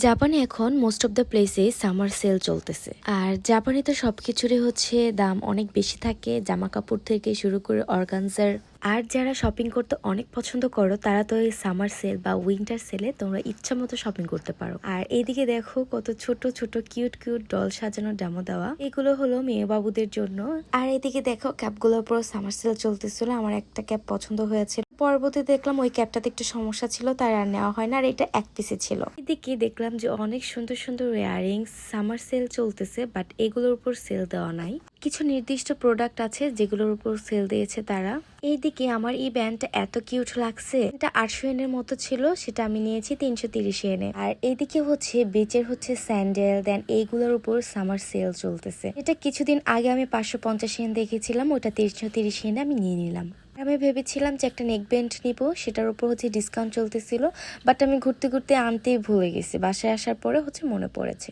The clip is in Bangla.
জাপানে এখন মোস্ট অফ দ্য প্লেসে সামার সেল চলতেছে। আর জাপানে তো সবকিছুরই হচ্ছে দাম অনেক বেশি থাকে, জামা কাপড় থেকে শুরু করে অর্গানজার। আর যারা শপিং করতে অনেক পছন্দ করো তারা তো এই সামার সেল বা উইন্টার সেলে তোমরা ইচ্ছা মতো শপিং করতে পারো। আর এইদিকে দেখো কত ছোট ছোট কিউট কিউট ডল সাজানো ডেমো দেওয়া, এগুলো হলো মেয়ে বাবুদের জন্য। আর এদিকে দেখো ক্যাপগুলোর উপর সামার সেল চলতেছিল, আমার একটা ক্যাপ পছন্দ হয়েছে। পরবর্তী দেখলাম ওই ক্যাপটাতে একটু সমস্যা ছিল, তার আর নেওয়া হয় না, আর এটা এক পিসে ছিল। এদিকে দেখলাম যে অনেক সুন্দর সুন্দর ইয়াররিংস সামার সেল চলতেছে, বাট এগুলোর উপর সেল দেওয়া নাই। কিছু নির্দিষ্ট প্রোডাক্ট আছে যেগুলোর উপর সেল দিয়েছে তারা। এইদিকে আমার এই ব্যান্ডটা এত কিউট লাগছে, এটা 800 এর মতো ছিল, সেটা আমি নিয়েছি 330 এনে। আর এইদিকে হচ্ছে বেচের হচ্ছে স্যান্ডেল, দেন এইগুলোর উপর সামার সেল চলতেছে। এটা কিছুদিন আগে আমি 550 এন দেখেছিলাম, ওটা 330 এনে আমি নিয়ে নিলাম। আমি ভেবেছিলাম যে একটা নেক ব্যান্ড নিব, সেটার উপর হচ্ছে ডিসকাউন্ট চলতেছিল, বাট আমি ঘুরতে ঘুরতে আনতেই ভুলে গেছি, বাসায় আসার পরে হচ্ছে মনে পড়েছে।